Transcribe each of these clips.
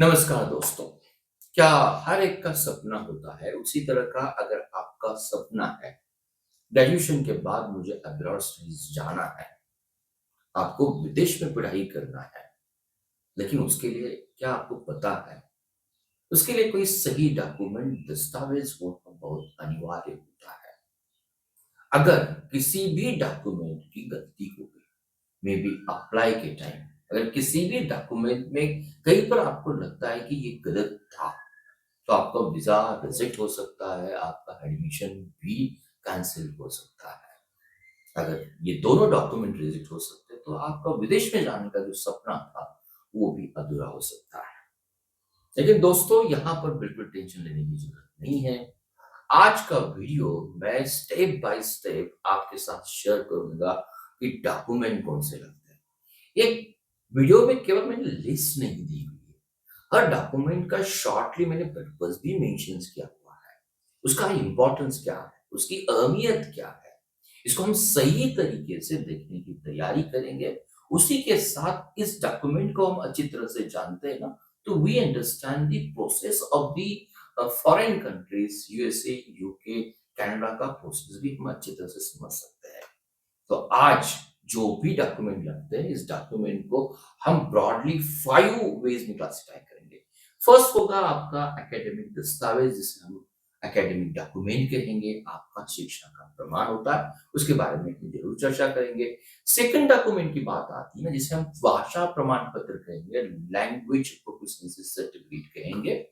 नमस्कार दोस्तों। क्या हर एक का सपना होता है? उसी तरह का अगर आपका सपना है, ग्रेजुएशन के बाद मुझे अब्रॉड स्टडीज जाना है, आपको विदेश में पढ़ाई करना है, लेकिन उसके लिए क्या आपको पता है? उसके लिए कोई सही डॉक्यूमेंट दस्तावेज होना बहुत अनिवार्य होता है। अगर किसी भी डॉक्यूमेंट की गलती हो गई, मे बी अप्लाई के टाइम, अगर किसी भी डॉक्यूमेंट में कहीं पर आपको लगता है कि ये गलत था, तो आपका वीज़ा रिजेक्ट हो सकता है, आपका एडमिशन भी कैंसल हो सकता है। अगर ये दोनों डॉक्यूमेंट रिजेक्ट हो सकते हैं, तो आपका विदेश में जाने का जो सपना था, वो भी अधूरा हो सकता है। लेकिन दोस्तों, यहाँ पर बिल्कुल टेंशन लेने की ज़रूरत नहीं है। आज का वीडियो मैं स्टेप बाय स्टेप आपके साथ शेयर करूँगा कि डॉक्यूमेंट कौन से लगते हैं। एक वीडियो में केवल मैंने लिस्ट नहीं दी हुई है। हर डॉक्यूमेंट का शॉर्टली मैंने पर्पस भी मेंशन्स किया हुआ है। उसका इम्पोर्टेंस क्या है? उसकी अहमियत क्या है? इसको हम सही तरीके से देखने की तैयारी करेंगे। उसी के साथ इस डॉक्यूमेंट को हम अच्छी तरह से जानते हैं ना, तो we understand the process of the foreign countries, USA, UK, Canada का प्रोसेस भी हम अच्छी तरह से समझ सकते हैं। तो आज जो भी डॉक्यूमेंट लगते हैं, इस डॉक्यूमेंट को हम ब्रॉडली 5 वेज में क्लासिफाई करेंगे। फर्स्ट होगा आपका एकेडमिक दस्तावेज, जिसे हम एकेडमिक डॉक्यूमेंट कहेंगे। आपका शिक्षा का प्रमाण होता है, उसके बारे में हम जरूर चर्चा करेंगे। सेकंड डॉक्यूमेंट की बात आती है ना, जिसे हम भाषा प्रमाण पत्र कहेंगे, लैंग्वेज प्रोफिशिएंसी सर्टिफिकेट कहेंगे।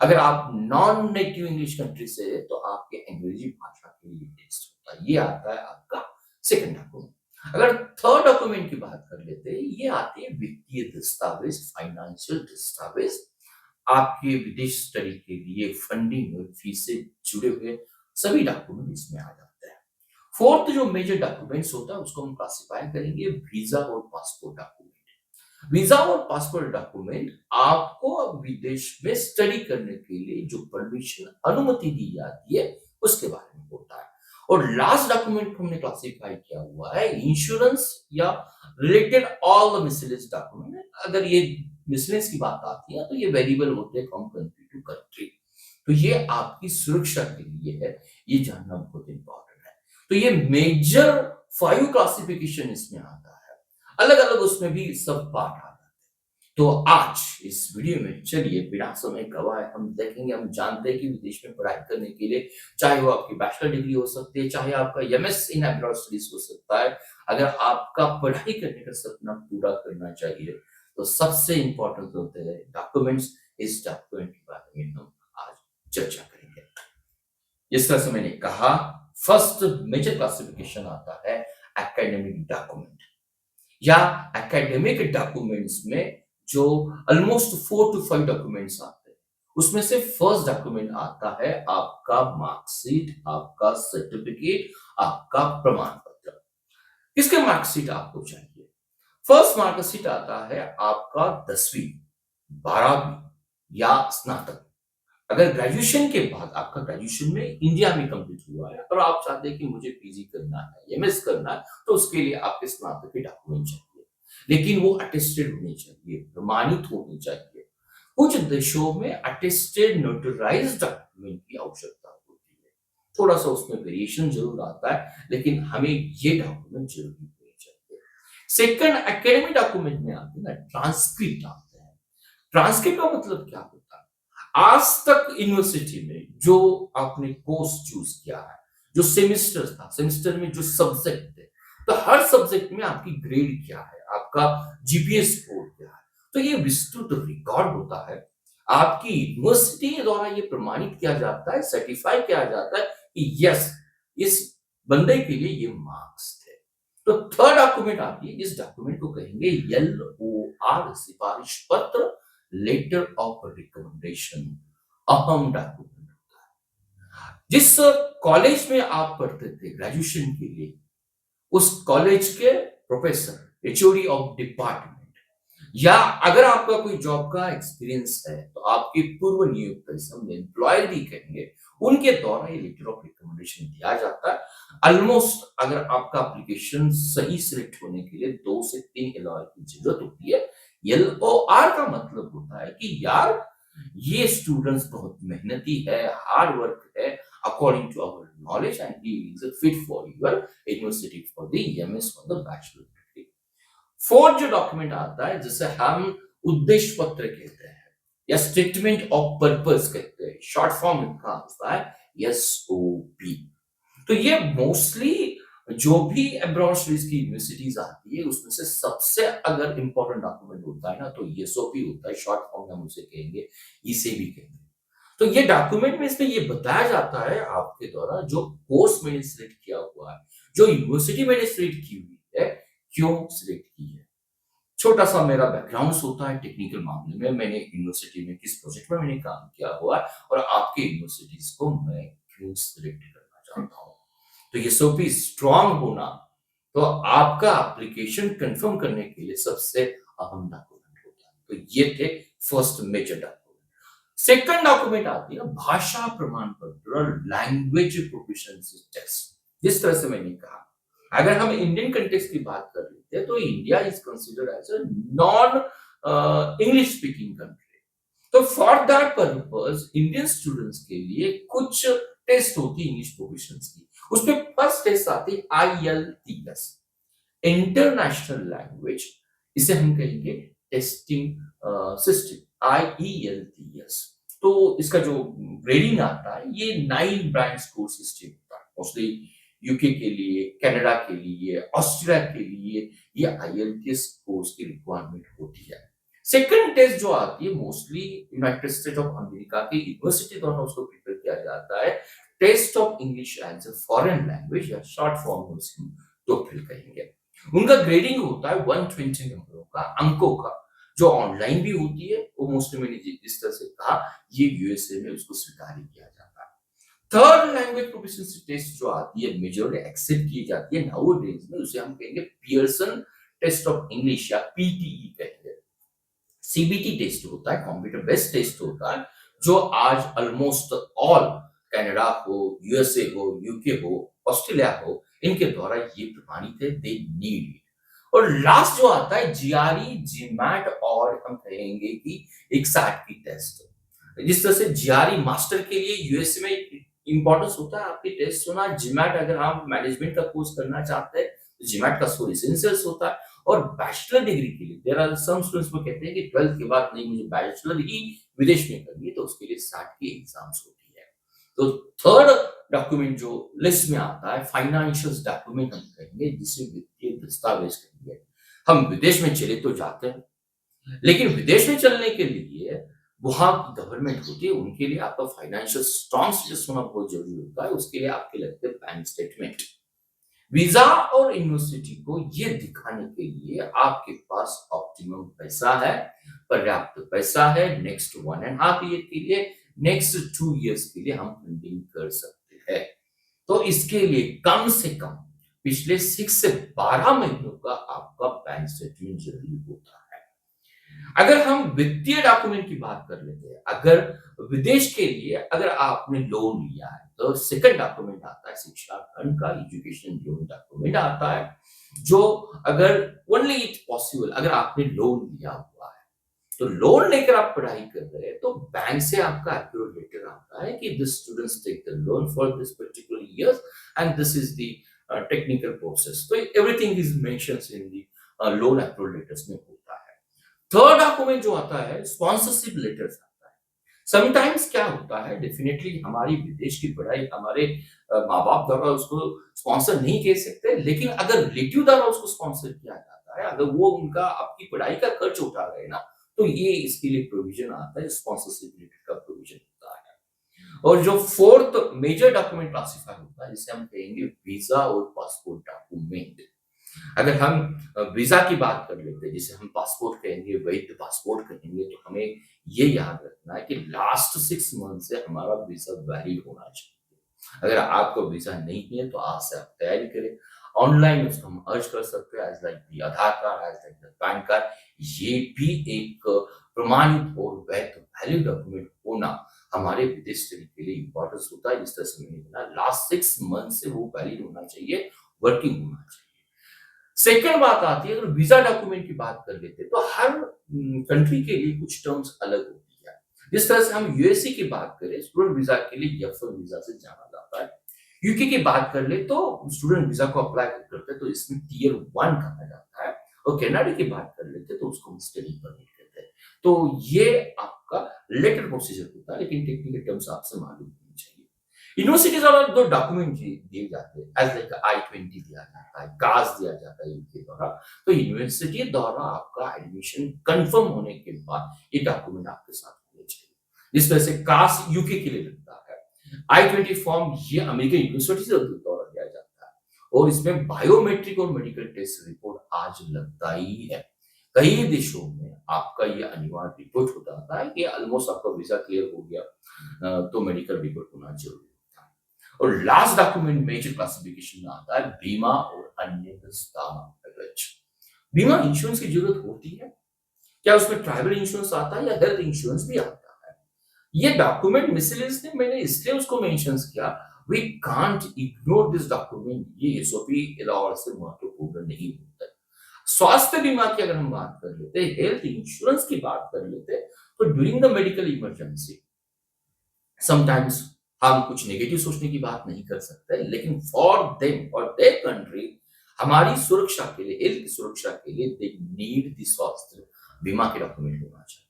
अगर आप नॉन नेटिव इंग्लिश कंट्री से हैं, तो आपके अंग्रेजी भाषा के लिए टेस्ट होता है। ये आता है आपका सेकंड डॉक्यूमेंट। अगर थर्ड डॉक्यूमेंट की बात कर लेते हैं, ये आते हैं वित्तीय दस्तावेज, फाइनेंशियल दस्तावेज। आपके विदेश स्टडी के लिए फंडिंग और फीस से जुड़े हुए सभी डॉक्यूमेंट इसमें आ जाते हैं। फोर्थ जो मेजर डॉक्यूमेंट्स होता है, उसको हम क्लासिफाई करेंगे वीजा और पासपोर्ट डॉक्यूमेंट। वीजा और पासपोर्ट डॉक्यूमेंट आपको विदेश में स्टडी करने के लिए जो परमिशन, अनुमति दी जाती है, उसके बारे में होता है। और लास्ट डॉक्यूमेंट को हमने क्लासिफाई किया हुआ है इंश्योरेंस या related all the miscellaneous document. अगर ये मिसलेनियस की बात आती है, तो ये वेरिएबल होते हैं फ्रॉम कंट्री टू कंट्री। तो ये आपकी सुरक्षा के लिए है, ये जानना बहुत इंपॉर्टेंट है। तो ये मेजर 5 क्लासिफिकेशन इसमें आता है। अलग-अलग उसमें भी सब पार्ट आ जाते हैं। तो आज इस वीडियो में चलिए बिना समय गवाए हम देखेंगे, हम जानते हैं कि विदेश में पढ़ाई करने के लिए, चाहे वो आपकी बैचलर डिग्री हो सकती है, चाहे आपका एमएस इन अब्रॉड स्टडीज हो सकता है। अगर आपका पढ़ाई करने का सपना पूरा करना चाहिए, तो सबसे इंपॉर्टेंट होते हैं डॉक्यूमेंट्स। इस डॉक्यूमेंट के बारे में हम आज चर्चा करेंगे। जिस तरह से मैंने कहा, फर्स्ट मेजर क्लासिफिकेशन आता है एकेडमिक डॉक्यूमेंट या एकेडमिक डॉक्यूमेंट्स में जो ऑलमोस्ट 4 टू 5 डॉक्यूमेंट्स आते हैं। उसमें से फर्स्ट डॉक्यूमेंट आता है आपका मार्कशीट, आपका सर्टिफिकेट, आपका प्रमाण पत्र। किसके मार्कशीट आपको चाहिए? फर्स्ट मार्कशीट आता है आपका 10वीं, 12वीं या स्नातक। अगर ग्रेजुएशन के बाद आपका ग्रेजुएशन में इंडिया में कंप्लीट हुआ है और आप चाहते हैं कि मुझे पीजी करना है, एमएस करना है, तो उसके लिए आपके स्नातक के डॉक्यूमेंट चाहिए। लेकिन वो अटेस्टेड होने चाहिए, प्रमाणित होने चाहिए। कुछ देशों में अटेस्टेड नोटराइज्ड डॉक्यूमेंट की आवश्यकता होती है। थोड़ा-सा उसमें वेरिएशन ज़रूर आता है, लेकिन हमें ये डॉक्यूमेंट ज़रूरी होने चाहिए। सेकंड एकेडमिक डॉक्यूमेंट में आते हैं ना, ट्रांसक्रिप्ट आते हैं। ट्रांसक्रिप्ट का मतलब क्या होता है? आज तक यूनिवर्सिटी में जो आपने कोर्स चूज किया है, जो सेमेस्टर था, सेमेस्टर में जो सब्जेक्ट थे, तो हर सब्जेक्ट में आपकी ग्रेड क्या है, आपका जीपीए स्कोर क्या है, तो ये विस्तृत रिकॉर्ड होता है। आपकी यूनिवर्सिटी द्वारा ये प्रमाणित किया जाता है, सर्टिफाई किया जाता है कि यस, इस बंदे के लिए ये मार्क्स थे। तो थर्ड डॉक्यूमेंट आती है, इस डॉक्यूमेंट को कहेंगे एलओआर, सिफारिश पत्र, लेटर ऑफ रिकमेंडेशन। अहम डॉक्यूमेंट होता है। जिस कॉलेज में आप पढ़ते थे ग्रेजुएशन के लिए, उस कॉलेज के प्रोफेसर, एचओडी ऑफ डिपार्टमेंट, या अगर आपका कोई जॉब का एक्सपीरियंस है, तो आपके पूर्व नियुक्त, हम एम्प्लॉयर भी कहेंगे, उनके द्वारा ये लेटर ऑफ रिकमेंडेशन दिया जाता है। ऑलमोस्ट अगर आपका एप्लीकेशन सही सिलेक्ट होने के लिए 2 से 3 एलओआर की जरूरत होती है। LOR का मतलब होता है कि यार ये स्टूडेंट्स बहुत मेहनती है, हार्ड वर्क है, according to our knowledge and he is fit for your university for the MS for the bachelor degree. Fourth जो डॉक्यूमेंट आता है जिसे हम उद्देश्य पत्र कहते हैं या स्टेटमेंट ऑफ पर्पस कहते हैं, शॉर्ट फॉर्म इसका होता है SOP। तो ये मोस्टली जो भी अब्रॉड स्टडीज की यूनिवर्सिटीज आती है उसमें से सबसे अगर इंपॉर्टेंट डॉक्यूमेंट होता है ना तो SOP होता है, शॉर्ट फॉर्म में हम उसे कहेंगे इसे भी कहेंगे। तो ये डॉक्यूमेंट में इसमें ये बताया जाता है आपके द्वारा जो कोर्स मैंने सिलेक्ट किया हुआ है, जो यूनिवर्सिटी मैंने सिलेक्ट की हुई है, क्यों सिलेक्ट की है। छोटा सा मेरा बैकग्राउंड होता है टेक्निकल मामले में, मैंने यूनिवर्सिटी में किस प्रोजेक्ट में मैंने काम किया हुआ है और आपके यूनिवर्सिटीज को मैं क्यों सिलेक्ट करना चाहता हूँ। तो ये SOP स्ट्रांग होना तो आपका एप्लीकेशन कंफर्म करने के लिए सबसे अहम डॉक्यूमेंट होता है। तो ये थे first major document. Second document आती है भाषा प्रमाण पत्र, लैंग्वेज प्रोफिशिएंसी टेस्ट। जिस तरह से मैंने कहा अगर हम इंडियन कंटेक्स्ट की बात कर लेते हैं तो India is considered as a non English speaking country. तो for that purpose Indian students के लिए कुछ टेस्ट होती है इंग्लिश प्रोफिशिएंसी की। उसमें फर्स्ट टेस्ट आती है IELTS, इंटरनेशनल लैंग्वेज, इसे हम कहेंगे टेस्टिंग सिस्टम IELTS। तो इसका जो ग्रेडिंग आता है ये 9 ब्रांच स्कोर सिस्टम होता है, मोस्टली यूके के लिए, कनाडा के लिए, ऑस्ट्रेलिया के लिए ये IELTS कोर्स की रिक्वायरमेंट होती है। सेकंड टेस्ट जो आती है mostly United State of America की यूनिवर्सिटी द्वारा उसको प्रिपेयर किया जाता है, test of English as a foreign language या शॉर्ट फॉर्म में उसको TOEFL कहेंगे। उनका ग्रेडिंग होता है 120 नंबरों का, अंकों का, जो ऑनलाइन भी होती है। वो मोस्टली मैंने जिस तरह से कहा ये यूएसए में उसको स्वीकार किया जाता है। थर्ड लैंग्वेज प्रोफिशिएंसी टेस्ट जो आती है मेजरली एक्सेप्ट की जाती है नाउ डेज में, उसे हम कहेंगे पियर्सन टेस्ट ऑफ इंग्लिश या PTE कहेंगे। CBT टेस्ट होता है, कंप्यूटर बेस्ड टेस्ट होता है, जो आज ऑलमोस्ट ऑल कनाडा हो, यूएसए हो, यूके हो, ऑस्ट्रेलिया हो, इनके द्वारा ये प्रमाणित है, दे नीड इट। और लास्ट जो आता है GRE, GMAT और हम कहेंगे कि एक SAT की टेस्ट। जिस तरह से GRE मास्टर के लिए यूएसए में इंपॉर्टेंस होता है आपकी टेस्ट होना, GMAT अगर हम मैनेजमेंट का कोर्स करना चाहते हैं तो GMAT का स्कोर एसेंशियल्स होता है। और बैचलर डिग्री के लिए देयर आर सम स्टूडेंट्स वो कहते हैं कि 12th के बाद नहीं मुझे बैचलर ही विदेश में करनी है, तो उसके लिए SAT की एग्जाम्स होती है। तो थर्ड डॉक्यूमेंट जो लिस्ट में आता है फाइनेंशियल डॉक्यूमेंट हम कहेंगे, जिसे वित्तीय दस्तावेज कहेंगे। हम विदेश में चले तो जाते हैं, लेकिन विदेश में चलने के लिए वहां गवर्नमेंट होती है, उनके लिए आपका फाइनेंशियल स्ट्रॉन्ग स्टेटस होना बहुत जरूरी होता है। उसके लिए आपके लगते हैं बैंक स्टेटमेंट। वीजा और यूनिवर्सिटी को ये दिखाने के लिए आपके पास ऑप्टिमम पैसा है, पर्याप्त पैसा है नेक्स्ट 1.5 ईयर के लिए, नेक्स्ट 2 इयर्स के लिए हम फंडिंग कर सकते हैं। तो इसके लिए कम से कम पिछले 6 से 12 महीनों का आपका बैंक स्टेटमेंट जरूरी होता है। अगर हम वित्तीय डॉक्यूमेंट की बात कर लेते हैं, अगर विदेश के लिए अगर आपने लोन लिया है तो सेकंड डॉक्यूमेंट आता है शिक्षा ऋण का, एजुकेशन लोन डॉक्यूमेंट आता है, जो अगर ओनली इट पॉसिबल अगर आपने लोन लिया हुआ है तो लोन लेकर आप पढ़ाई कर रहे हैं तो बैंक से आपका अप्रूवल लेटर आता है कि this students take the loan for this particular years and this is the technical process. तो everything is mentions in the loan approval letters में होता है। थर्ड डॉक्यूमेंट जो आता है स्पॉन्सरशिप लेटर्स आता है। समटाइम्स क्या होता है, डेफिनेटली हमारी विदेश की पढ़ाई हमारे माँ बाप द्वारा उसको स्पॉन्सर नहीं कह सकते, लेकिन अगर रिलेटिव द्वारा उसको स्पॉन्सर किया जाता है, अगर वो उनका आपकी पढ़ाई का खर्च उठा रहे ना, तो ये इसके लिए प्रोविजन आता है, स्पॉन्सरशिप लेटर का प्रोविजन होता है। और जो फोर्थ मेजर डॉक्यूमेंट क्लासिफाई होता है जिसे हम कहेंगे वीजा और पासपोर्ट डॉक्यूमेंट। अगर हम वीजा की बात कर लेते हैं, जिसे हम पासपोर्ट कहेंगे, वैध पासपोर्ट कहेंगे, तो हमें ये याद रखना है कि लास्ट 6 मंथ से हमारा वीजा वैलिड होना चाहिए। अगर आपको वीजा नहीं है तो आज से आप तैयारी करें। ऑनलाइन उसको हम अर्ज कर सकते हैं as like the Aadhaar card, as like the PAN card. ये भी एक प्रमाणित और वैध वैलिड डॉक्यूमेंट होना हमारे विदेश के लिए इंपॉर्टेंस होता है। जिस तरह से मैंने बोला लास्ट 6 मंथ से वो वैलिड होना चाहिए, वर्किंग होना चाहिए। सेकंड बात आती है, अगर वीजा डॉक्यूमेंट की बात कर लेते हैं तो हर कंट्री के लिए कुछ टर्म्स अलग होती है। जिस तरह से हम यूएसए की बात करें, स्टूडेंट वीजा के लिए F1 वीजा से जाना जाता है। यूके की बात कर ले तो स्टूडेंट वीजा को अप्लाई करते हैं तो इसमें टियर 1 कहा जाता है, और कनाडा की बात कर लेते तो उसको स्टडी परमिट कहते हैं। तो ये आपका लेटर प्रोसीजर होता है, लेकिन टेक्निकल टर्म्स आपसे मालूम होनी चाहिए। यूनिवर्सिटीज द्वारा दो डॉक्यूमेंट दिए जाते हैं, एज लाइक I-20 दिया जाता है, कास दिया जाता है यूके द्वारा। तो यूनिवर्सिटी द्वारा आपका एडमिशन कंफर्म होने के बाद ये डॉक्यूमेंट आपके साथ होने चाहिए। जिस तरह से कास यूके के लिए लगता है, I-20 फॉर्म ये अमेरिकन यूनिवर्सिटी से द्वारा दिया जाता है, और इसमें बायोमेट्रिक और मेडिकल टेस्ट रिपोर्ट आज लगता ही है। कई देशों में आपका ये अनिवार्य रिपोर्ट होता है कि ऑलमोस्ट आपका वीजा क्लियर हो गया, तो मेडिकल रिपोर्ट होना जरूरी होता है। और लास्ट डॉक्यूमेंट मेजर क्लासिफिकेशन में आता है बीमा और अन्य दस्तावेज। बीमा इंश्योरेंस की जरूरत होती है क्या? उसमें ट्राइबल इंश्योरेंस आता है या हेल्थ इंश्योरेंस भी आता है? ये डॉक्यूमेंट मिसलेनियस ने मैंने इसलिए उसको मेंशन्स किया, we can't ignore this document, ये एसओपी और से महत्वपूर्ण नहीं होता है। स्वास्थ्य बीमा की अगर हम बात कर लेते हैं, हेल्थ इंश्योरेंस की बात कर लेते हैं, तो during the medical emergency sometimes हम कुछ नेगेटिव सोचने की बात नहीं कर सकते, लेकिन for them, for their country, हमारी सुरक्षा के लिए, हेल्थ की सुरक्षा के लिए दे नीड द स्वास्थ्य बीमा के डॉक्यूमेंट होना चाहिए।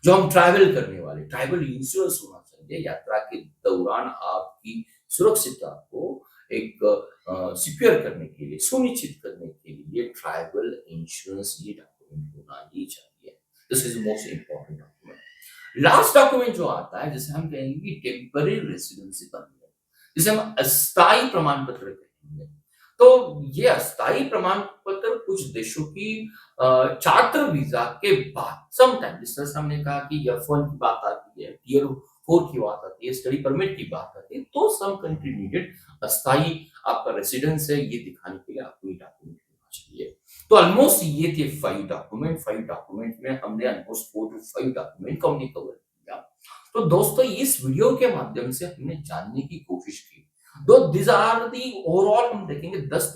जो हम ट्रैवल करने वाले, ट्रैवल इंश्योरेंस होना चाहिए। यात्रा के दौरान आपकी सुरक्षितता को एक सिक्योर करने के लिए, सुनिश्चित करने के लिए ट्रैवल इंश्योरेंस ये डॉक्यूमेंट होना ही चाहिए। This is most important document. Last document जो आता है, जिसे हम कहेंगे कि टेम्पररी रेसिडेंसी परमिट, जिसे हम अस्थायी प्रमाण पत्र कहेंगे। तो ये अस्थायी प्रमाण पत्र कुछ देशों की छात्र वीजा के बाद समटाइम, जिस तरह से हमने कहा कि F1 की बात आती है, टियर 4 की बात आती है, स्टडी परमिट की बात आती है, तो सम कंट्री नीडेड अस्थायी आपका रेसिडेंस है, ये दिखाने के लिए आपको ये डॉक्यूमेंट होना चाहिए। तो ऑलमोस्ट ये थे 5 डॉक्यूमेंट में हमने ऑलमोस्ट 4 to 5 डॉक्यूमेंट को हमने कवर किया। तो दोस्तों, इस वीडियो के माध्यम से हमने जानने की कोशिश की, दो दिस आर दी ओवरऑल हम देखेंगे 10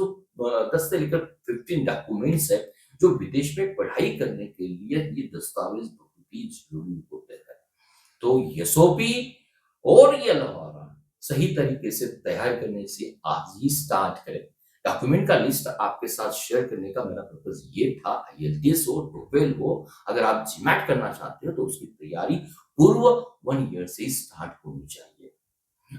से लेकर 15 डॉक्यूमेंट्स है जो विदेश में पढ़ाई करने के लिए ये दस्तावेज बहुत ही जरूरी होते हैं। तो एसओपी और ये लवारा सही तरीके से तैयार करने से आज ही स्टार्ट करें। डॉक्यूमेंट का लिस्ट आपके साथ शेयर करने का मेरा पर्पस ये था, आईएलटीएस हो, टोफेल हो, अगर आप जीमैट करना चाहते हो तो उसकी तैयारी पूर्व 1 ईयर से स्टार्ट होनी चाहिए।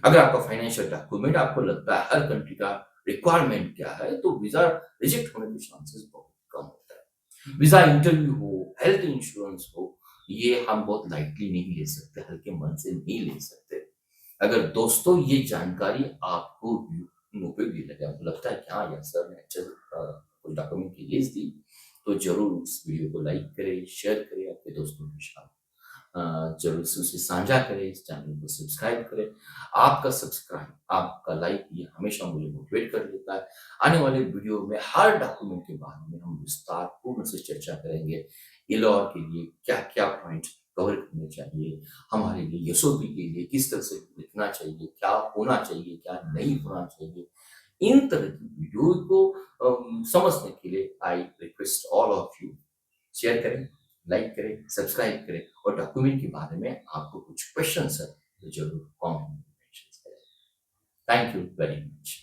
अगर आपका फाइनेंशियल डॉक्यूमेंट आपको लगता है हर कंट्री का रिक्वायरमेंट क्या है, तो वीजा रिजेक्ट होने के चांसेस बहुत कम होता है। वीजा इंटरव्यू हो, हेल्थ इंश्योरेंस हो, ये हम बहुत लाइटली नहीं ले सकते, हल्के मन से नहीं ले सकते। अगर दोस्तों ये जानकारी आपको उपयोगी लगे, आपको लगता है कि हाँ यार सर ने अच्छे कुछ डॉक्यूमेंट की लिस्ट दी, तो जरूर इस वीडियो को लाइक करें, शेयर करें आपके दोस्तों के साथ, जरूर से उसे साझा करें, इस चैनल को सब्सक्राइब करें। आपका सब्सक्राइब, आपका लाइक ये हमेशा मुझे मोटिवेट कर देता है। आने वाले वीडियो में हर डॉक्यूमेंट के बारे में हम विस्तार पूर्ण से चर्चा करेंगे। इलॉर के लिए क्या-क्या पॉइंट कवर करने चाहिए, हमारे लिए एसओपी के लिए किस तरह से लिखना चाहिए, क्या होना चाहिए, क्या नहीं होना चाहिए। इन तरह की वीडियो को समझने के लिए I request all of you, share करें, लाइक करें, सब्सक्राइब करें, और डॉक्यूमेंट के बारे में आपको कुछ क्वेश्चंस है तो जरूर कमेंट में मेंशन करें। Thank you very much.